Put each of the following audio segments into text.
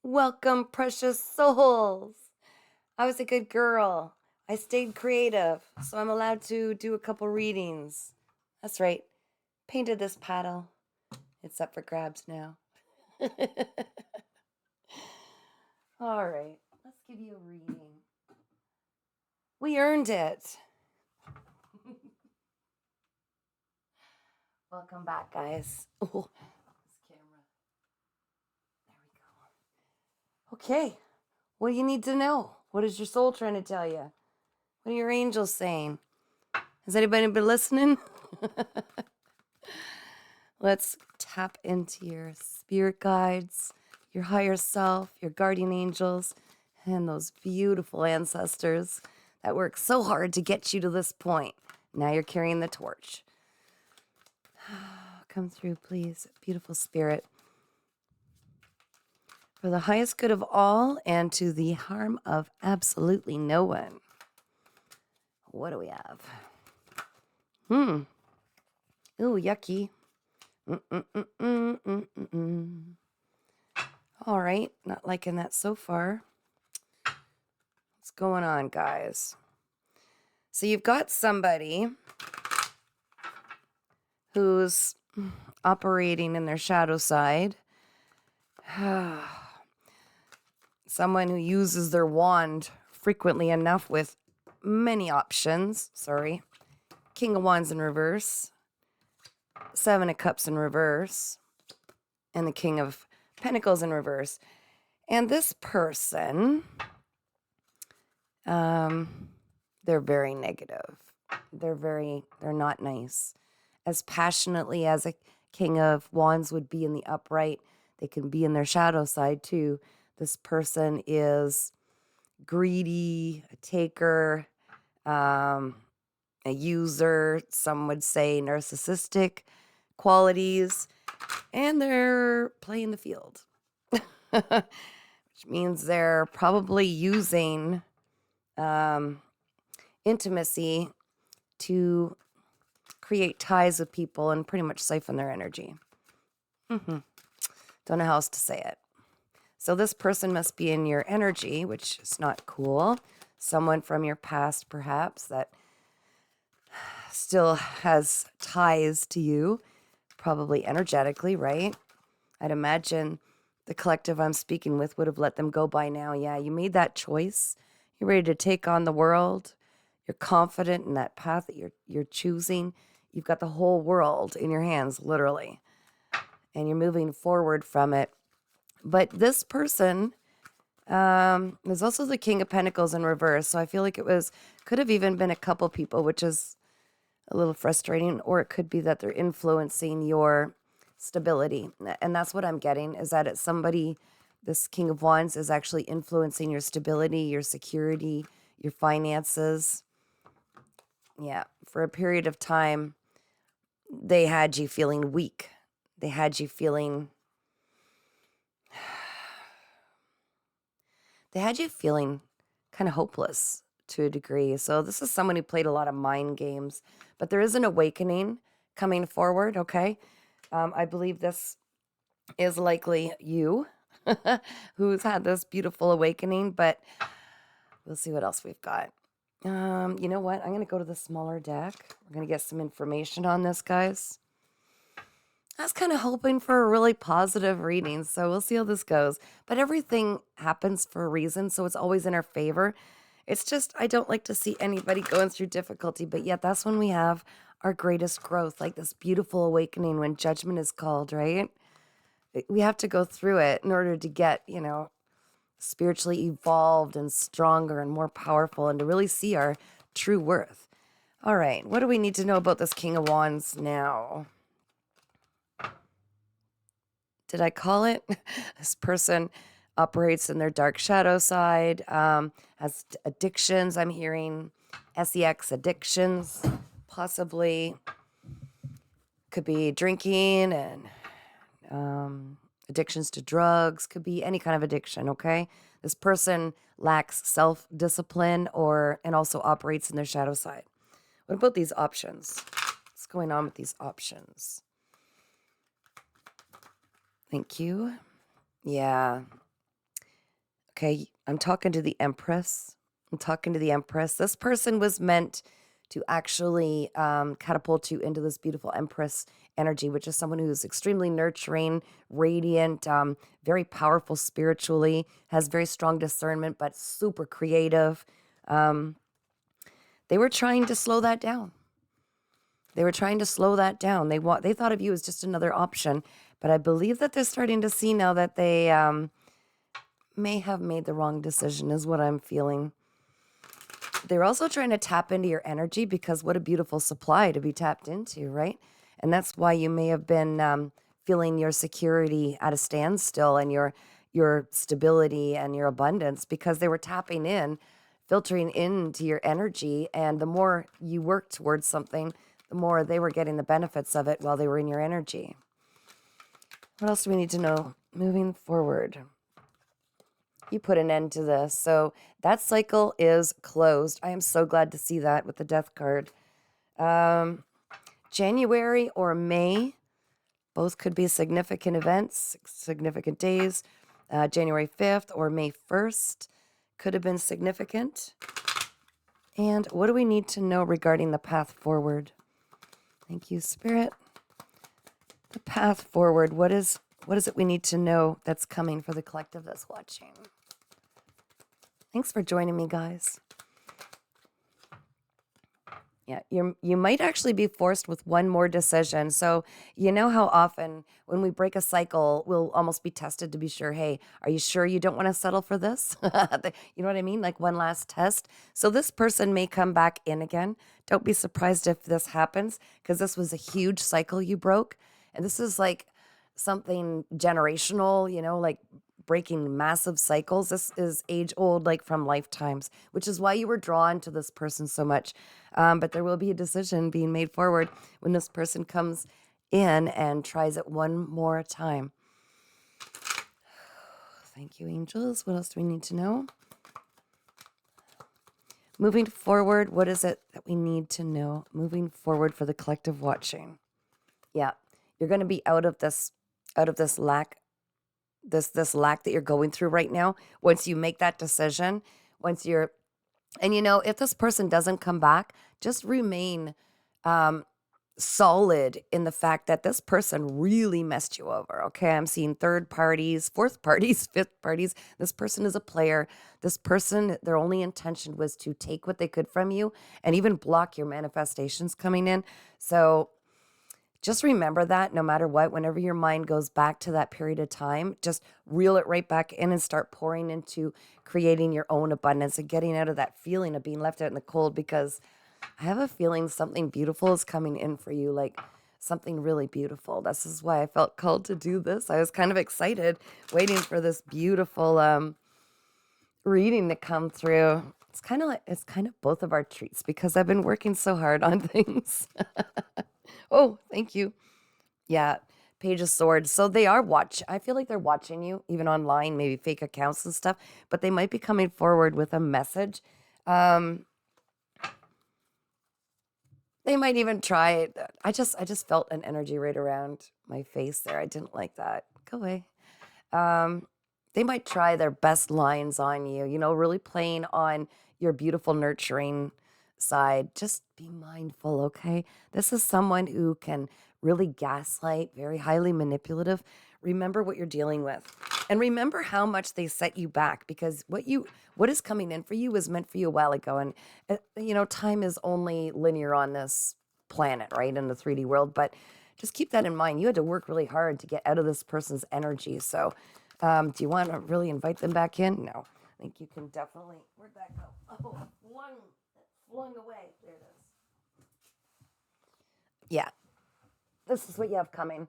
Welcome, precious souls. I was a good girl. I stayed creative, so I'm allowed to do a couple readings. That's right. Painted this paddle. It's up for grabs now. All right, let's give you a reading. We earned it. Welcome back, guys. Oh, this camera. There we go. Okay, what do you need to know? What is your soul trying to tell you? What are your angels saying? Has anybody been listening? Let's tap into your spirit guides, your higher self, your guardian angels, and those beautiful ancestors that worked so hard to get you to this point. Now you're carrying the torch. Come through, please, beautiful spirit. For the highest good of all and to the harm of absolutely no one. What do we have? Ooh, yucky. All right, not liking that so far. What's going on, guys? So you've got somebody who's operating in their shadow side. Someone who uses their wand frequently enough with many options. Sorry. King of Wands in reverse. Seven of Cups in reverse. And the King of Pentacles in reverse. And this person, they're very negative. They're not nice. As passionately as a King of Wands would be in the upright, they can be in their shadow side too. This person is greedy, a taker, a user, some would say narcissistic qualities, and they're playing the field, which means they're probably using intimacy to create ties with people and pretty much siphon their energy. Don't know how else to say it. So this person must be in your energy, which is not cool. Someone from your past, perhaps, that still has ties to you, probably energetically, right? I'd imagine the collective I'm speaking with would have let them go by now. Yeah, you made that choice. You're ready to take on the world. You're confident in that path that you're choosing. You've got the whole world in your hands, literally. And you're moving forward from it. But this person is also the King of Pentacles in reverse. So I feel like could have even been a couple people, which is a little frustrating. Or it could be that they're influencing your stability. And that's what I'm getting, is that it's somebody, this King of Wands is actually influencing your stability, your security, your finances. Yeah, for a period of time, they had you feeling weak. They had you feeling kind of hopeless to a degree. So this is someone who played a lot of mind games, but there is an awakening coming forward, okay? I believe this is likely you who's had this beautiful awakening, but we'll see what else we've got. You know what? I'm going to go to the smaller deck. We're going to get some information on this, guys. I was kind of hoping for a really positive reading, so we'll see how this goes. But everything happens for a reason, so it's always in our favor. It's just, I don't like to see anybody going through difficulty, but yet that's when we have our greatest growth, like this beautiful awakening when judgment is called, right? We have to go through it in order to get, spiritually evolved and stronger and more powerful and to really see our true worth. All right, what do we need to know about this King of Wands now? Did I call it? This person operates in their dark shadow side, has addictions. I'm hearing sex addictions, possibly. Could be drinking and addictions to drugs. Could be any kind of addiction, okay? This person lacks self-discipline and also operates in their shadow side. What about these options? What's going on with these options? Thank you. Yeah. Okay, I'm talking to the Empress. I'm talking to the Empress. This person was meant to actually catapult you into this beautiful Empress energy, which is someone who's extremely nurturing, radiant, very powerful spiritually, has very strong discernment, but super creative. Um, they were trying to slow that down. They were trying to slow that down. They thought of you as just another option, but I believe that they're starting to see now that they may have made the wrong decision, is what I'm feeling. They're also trying to tap into your energy because what a beautiful supply to be tapped into, right? And that's why you may have been feeling your security at a standstill and your stability and your abundance because they were tapping in, filtering into your energy. And the more you work towards something, the more they were getting the benefits of it while they were in your energy. What else do we need to know moving forward? You put an end to this. So that cycle is closed. I am so glad to see that with the death card. January or May, both could be significant events, significant days. January 5th or May 1st could have been significant. And what do we need to know regarding the path forward? Thank you, Spirit. The path forward. What is it we need to know that's coming for the collective that's watching? Thanks for joining me, guys. Yeah, you might actually be forced with one more decision. So you know how often when we break a cycle, we'll almost be tested to be sure, hey, are you sure you don't want to settle for this? You know what I mean? Like one last test. So this person may come back in again. Don't be surprised if this happens because this was a huge cycle you broke. And this is like something generational, like breaking massive cycles. This is age old, like from lifetimes, which is why you were drawn to this person so much. But there will be a decision being made forward when this person comes in and tries it one more time. Thank you, angels. What else do we need to know? Moving forward, what is it that we need to know moving forward for the collective watching? Yeah, you're going to be out of this lack, this lack that you're going through right now. Once you make that decision, and if this person doesn't come back, just remain solid in the fact that this person really messed you over. Okay, I'm seeing third parties, fourth parties, fifth parties. This person is a player. This person, their only intention was to take what they could from you and even block your manifestations coming in. So just remember that no matter what, whenever your mind goes back to that period of time, just reel it right back in and start pouring into creating your own abundance and getting out of that feeling of being left out in the cold, because I have a feeling something beautiful is coming in for you, like something really beautiful. This is why I felt called to do this. I was kind of excited waiting for this beautiful reading to come through. It's kind of both of our treats because I've been working so hard on things. Oh, thank you. Yeah, Page of Swords. So I feel like they're watching you, even online, maybe fake accounts and stuff, but they might be coming forward with a message. They might even try it. I just felt an energy right around my face there. I didn't like that. Go away. They might try their best lines on you, really playing on your beautiful, nurturing side. Just be mindful, okay? This is someone who can really gaslight, very highly manipulative. Remember what you're dealing with. And remember how much they set you back, because what is coming in for you was meant for you a while ago. And, time is only linear on this planet, right? In the 3D world. But just keep that in mind. You had to work really hard to get out of this person's energy. So do you want to really invite them back in? No. I think you can definitely. Where'd that go? Oh, flung away. There it is. Yeah. This is what you have coming.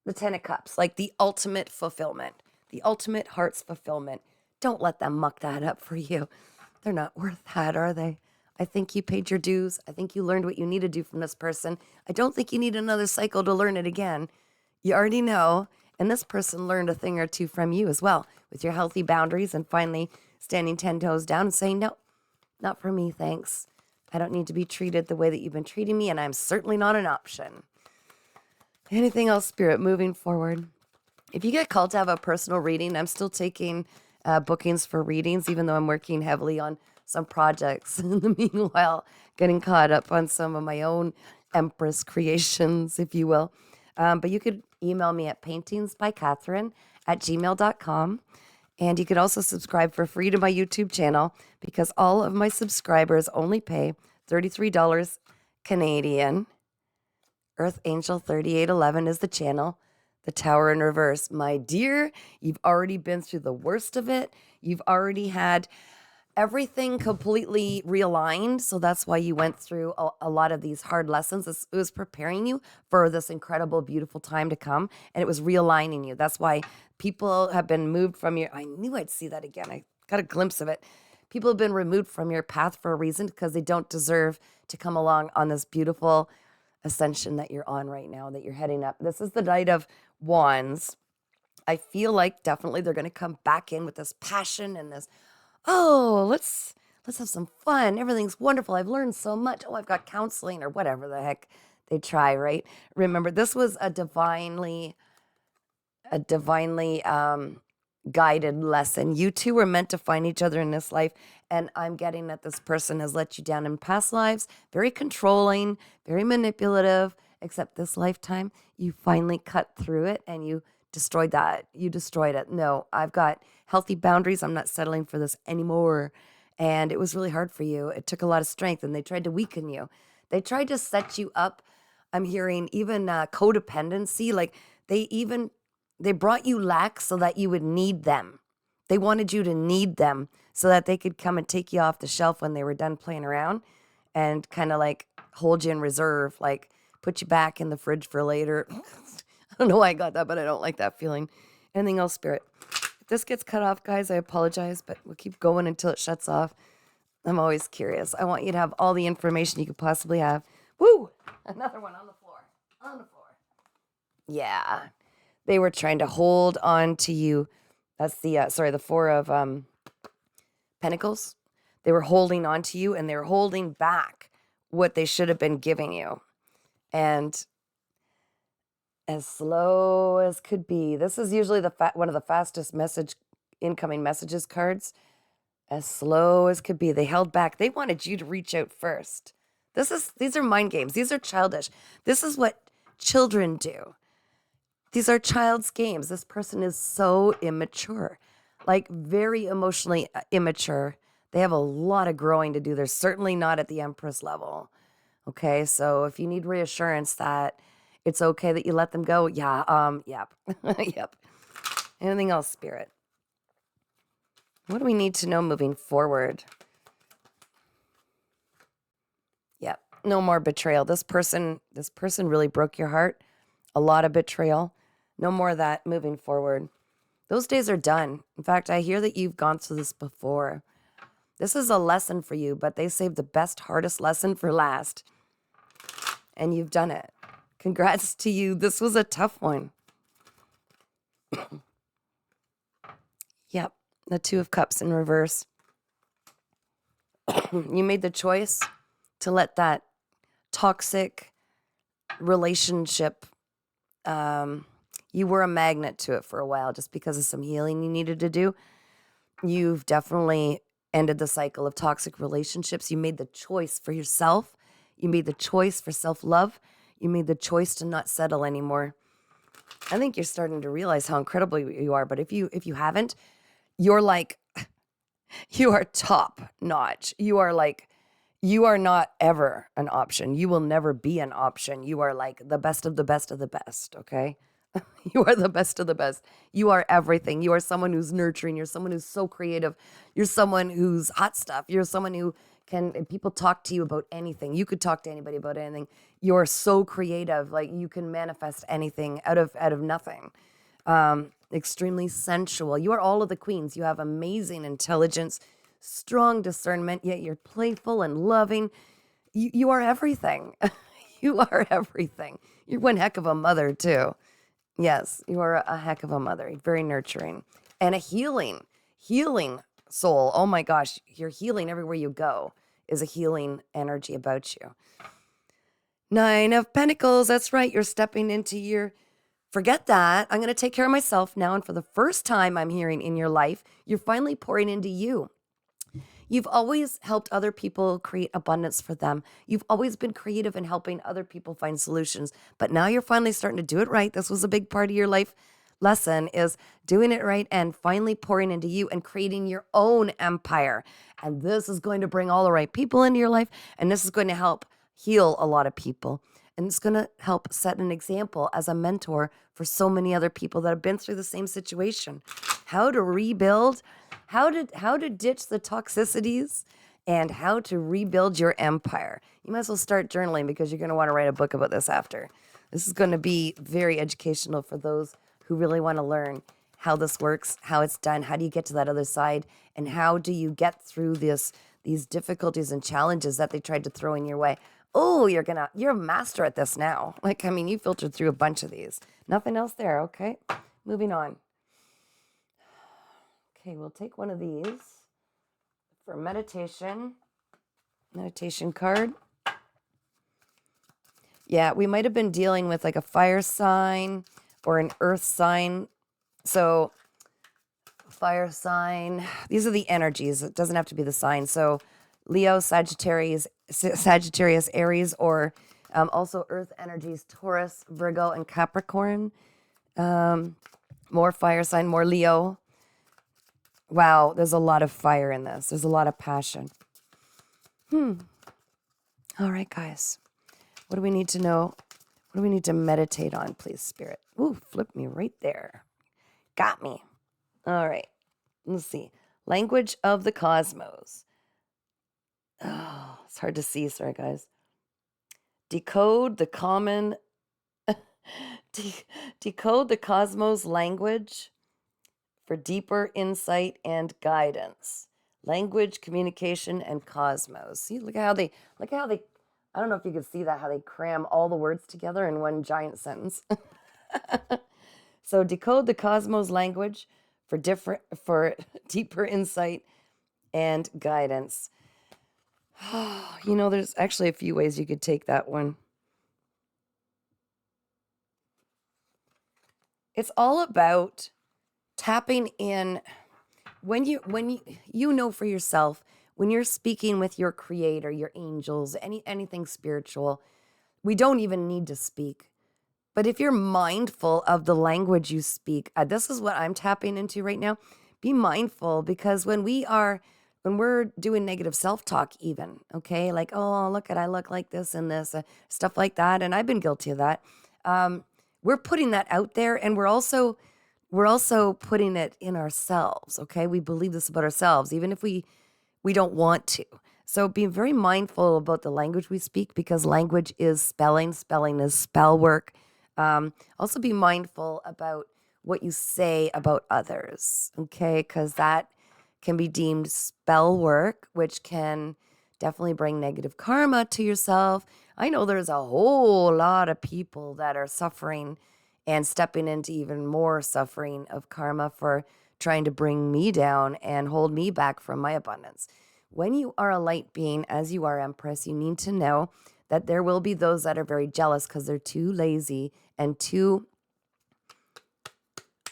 The 10 of Cups, like the ultimate fulfillment, the ultimate heart's fulfillment. Don't let them muck that up for you. They're not worth that, are they? I think you paid your dues. I think you learned what you need to do from this person. I don't think you need another cycle to learn it again. You already know. And this person learned a thing or two from you as well, with your healthy boundaries and finally standing 10 toes down and saying, no, not for me, thanks. I don't need to be treated the way that you've been treating me, and I'm certainly not an option. Anything else, Spirit, moving forward? If you get called to have a personal reading, I'm still taking bookings for readings, even though I'm working heavily on some projects in the meanwhile, getting caught up on some of my own Empress creations, if you will. But you could email me at paintingsbycatherine@gmail.com. And you could also subscribe for free to my YouTube channel because all of my subscribers only pay $33 Canadian. Earth Angel 3811 is the channel. The Tower in Reverse. My dear, you've already been through the worst of it. You've already had everything completely realigned. So that's why you went through a lot of these hard lessons. It was preparing you for this incredible, beautiful time to come. And it was realigning you. That's why people have been moved from your, I knew I'd see that again. I got a glimpse of it. People have been removed from your path for a reason because they don't deserve to come along on this beautiful ascension that you're on right now, that you're heading up. This is the Knight of Wands. I feel like definitely they're going to come back in with this passion and this, oh, let's have some fun. Everything's wonderful. I've learned so much. Oh, I've got counseling or whatever the heck they try, right? Remember, this was a divinely guided lesson. You two were meant to find each other in this life, and I'm getting that this person has let you down in past lives, very controlling, very manipulative, except this lifetime, you finally cut through it and you destroyed that. You destroyed it. No, I've got healthy boundaries. I'm not settling for this anymore. And it was really hard for you. It took a lot of strength, and they tried to weaken you. They tried to set you up. I'm hearing even codependency. Like they brought you lack so that you would need them. They wanted you to need them so that they could come and take you off the shelf when they were done playing around and kind of like hold you in reserve, like put you back in the fridge for later. I don't know why I got that, but I don't like that feeling. Anything else, Spirit? If this gets cut off, guys, I apologize, but we'll keep going until it shuts off. I'm always curious. I want you to have all the information you could possibly have. Woo! Another one on the floor. On the floor. Yeah. They were trying to hold on to you. That's the Four of Pentacles. They were holding on to you, and they were holding back what they should have been giving you. And as slow as could be. This is usually one of the fastest incoming messages cards. As slow as could be. They held back. They wanted you to reach out first. These are mind games. These are childish. This is what children do. These are child's games. This person is so immature, like very emotionally immature. They have a lot of growing to do. They're certainly not at the Empress level. Okay, so if you need reassurance that it's okay that you let them go, yep. Yep. Anything else, Spirit? What do we need to know moving forward? Yep, no more betrayal. This person really broke your heart. A lot of betrayal. No more of that moving forward. Those days are done. In fact, I hear that you've gone through this before. This is a lesson for you, but they saved the best, hardest lesson for last. And you've done it. Congrats to you. This was a tough one. Yep, the Two of Cups in reverse. You made the choice to let that toxic relationship, you were a magnet to it for a while just because of some healing you needed to do. You've definitely ended the cycle of toxic relationships. You made the choice for yourself. You made the choice for self-love. You made the choice to not settle anymore. I think you're starting to realize how incredible you are. But if you haven't, you're like, you are top notch. You are not ever an option. You will never be an option. You are like the best of the best of the best, okay? You are the best of the best. You are everything. You are someone who's nurturing. You're someone who's so creative. You're someone who's hot stuff. You're someone who people talk to you about anything. You could talk to anybody about anything. You're so creative. Like you can manifest anything out of nothing. Extremely sensual. You are all of the queens. You have amazing intelligence, strong discernment, yet you're playful and loving. You are everything. You are everything. You're one heck of a mother too. Yes, you are a heck of a mother. Very nurturing and a healing soul. Oh my gosh, you're healing everywhere you go. Is a healing energy about you. Nine of Pentacles. That's right. You're stepping into your Forget that. I'm going to take care of myself now. And for the first time I'm hearing in your life, you're finally pouring into you. You've always helped other people create abundance for them. You've always been creative in helping other people find solutions. But now you're finally starting to do it right. This was a big part of your life lesson, is doing it right and finally pouring into you and creating your own empire. And this is going to bring all the right people into your life. And this is going to help heal a lot of people. And it's going to help set an example as a mentor for so many other people that have been through the same situation. How to rebuild, how to ditch the toxicities, and how to rebuild your empire. You might as well start journaling, because you're going to want to write a book about this after. This is going to be very educational for those who really want to learn how this works, how it's done, how do you get to that other side, and how do you get through these difficulties and challenges that they tried to throw in your way. Oh, you're a master at this now. Like, I mean, you filtered through a bunch of these. Nothing else there, okay? Moving on. Okay, we'll take one of these for meditation. Meditation card. Yeah, we might have been dealing with like a fire sign or an earth sign. So, fire sign. These are the energies. It doesn't have to be the sign. So, Leo, Sagittarius, Aries, or also earth energies, Taurus, Virgo, and Capricorn. More fire sign, more Leo. Wow, there's a lot of fire in this. There's a lot of passion. All right, guys. What do we need to know? What do we need to meditate on, please, Spirit? Ooh, flip me right there. Got me. All right. Let's see. Language of the cosmos. Oh, it's hard to see. Sorry, guys. Decode the common... decode the cosmos language for deeper insight and guidance. Language, communication, and cosmos. See, look at how they, I don't know if you can see that, how they cram all the words together in one giant sentence. So decode the cosmos language for deeper insight and guidance. You know, there's actually a few ways you could take that one. It's all about tapping in when you know for yourself, when you're speaking with your creator, your angels, anything spiritual. We don't even need to speak. But if you're mindful of the language you speak, this is what I'm tapping into right now. Be mindful, because when we're doing negative self-talk even, okay? Like, oh, I look like this and this, stuff like that. And I've been guilty of that. We're putting that out there, and we're also putting it in ourselves, okay? We believe this about ourselves, even if we don't want to. So be very mindful about the language we speak, because language is spelling. Spelling is spell work. Also be mindful about what you say about others, okay? Because that can be deemed spell work, which can definitely bring negative karma to yourself. I know there's a whole lot of people that are suffering and stepping into even more suffering of karma for trying to bring me down and hold me back from my abundance. When you are a light being, as you are, Empress, you need to know that there will be those that are very jealous because they're too lazy and too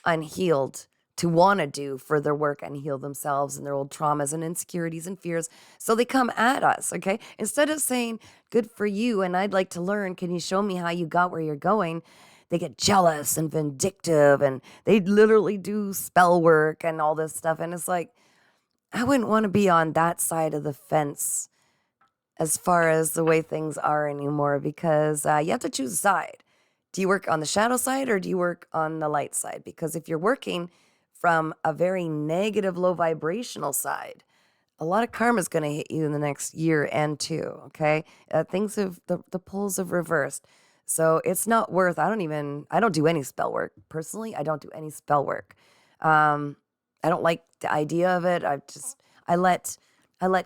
unhealed to want to do further work and heal themselves and their old traumas and insecurities and fears. So they come at us, okay? Instead of saying, good for you, and I'd like to learn, can you show me how you got where you're going? They get jealous and vindictive, and they literally do spell work and all this stuff. And it's like, I wouldn't want to be on that side of the fence as far as the way things are anymore, because you have to choose a side. Do you work on the shadow side, or do you work on the light side? Because if you're working from a very negative, low vibrational side, a lot of karma is going to hit you in the next year and two, okay? The poles have reversed. So it's not worth, I don't do any spell work. Personally, I don't do any spell work. I don't like the idea of it. I let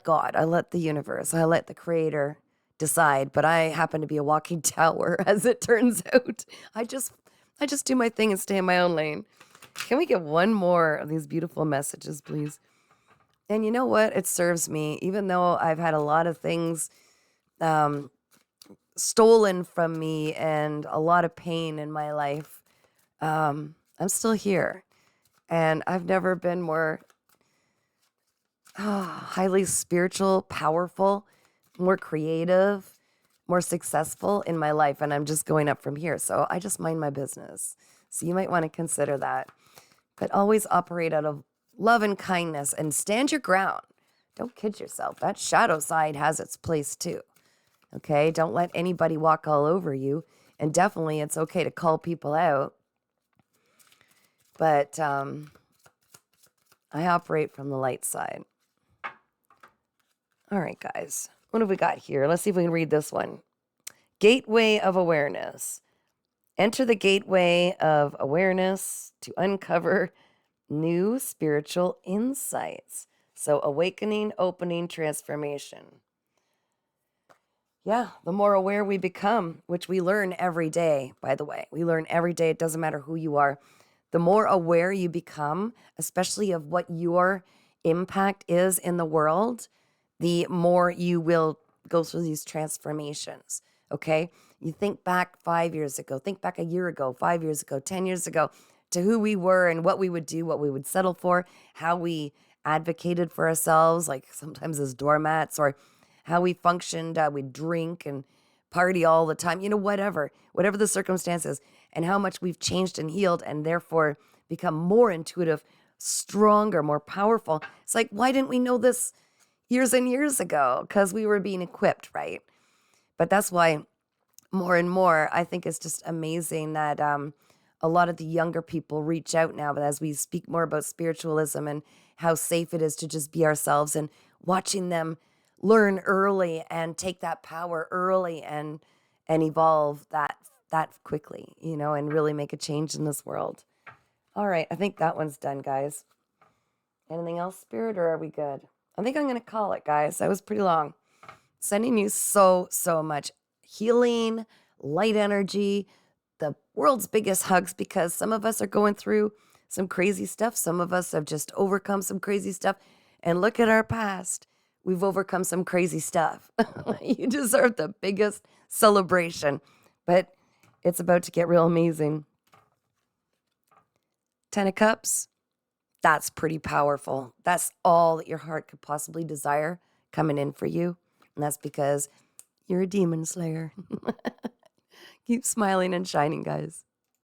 God, I let the universe, I let the creator decide, but I happen to be a walking tower, as it turns out. I just do my thing and stay in my own lane. Can we get one more of these beautiful messages, please? And you know what? It serves me, even though I've had a lot of things stolen from me and a lot of pain in my life. I'm still here. And I've never been more highly spiritual, powerful, more creative, more successful in my life. And I'm just going up from here. So I just mind my business. So you might want to consider that. But always operate out of love and kindness and stand your ground. Don't kid yourself. That shadow side has its place too. Okay? Don't let anybody walk all over you. And definitely it's okay to call people out. But I operate from the light side. All right, guys. What have we got here? Let's see if we can read this one. Gateway of awareness. Enter the gateway of awareness to uncover new spiritual insights. So awakening, opening, transformation. Yeah, the more aware we become, which we learn every day, by the way. We learn every day. It doesn't matter who you are. The more aware you become, especially of what your impact is in the world, the more you will go through these transformations. Okay? You think back 5 years ago, think back a year ago, 5 years ago, 10 years ago, to who we were and what we would do, what we would settle for, how we advocated for ourselves, like sometimes as doormats, or how we functioned. We'd drink and party all the time, whatever the circumstances, and how much we've changed and healed and therefore become more intuitive, stronger, more powerful. It's like, why didn't we know this years and years ago? Because we were being equipped, right? But that's why more and more, I think it's just amazing that a lot of the younger people reach out now, but as we speak more about spiritualism and how safe it is to just be ourselves, and watching them learn early and take that power early and evolve that quickly, and really make a change in this world. All right, I think that one's done, guys. Anything else, Spirit, or are we good? I think I'm going to call it, guys. That was pretty long. Sending you so much healing, light energy, the world's biggest hugs, because some of us are going through some crazy stuff. Some of us have just overcome some crazy stuff. And look at our past. We've overcome some crazy stuff. You deserve the biggest celebration. But it's about to get real amazing. 10 of Cups, that's pretty powerful. That's all that your heart could possibly desire coming in for you. And that's because you're a demon slayer. Keep smiling and shining, guys.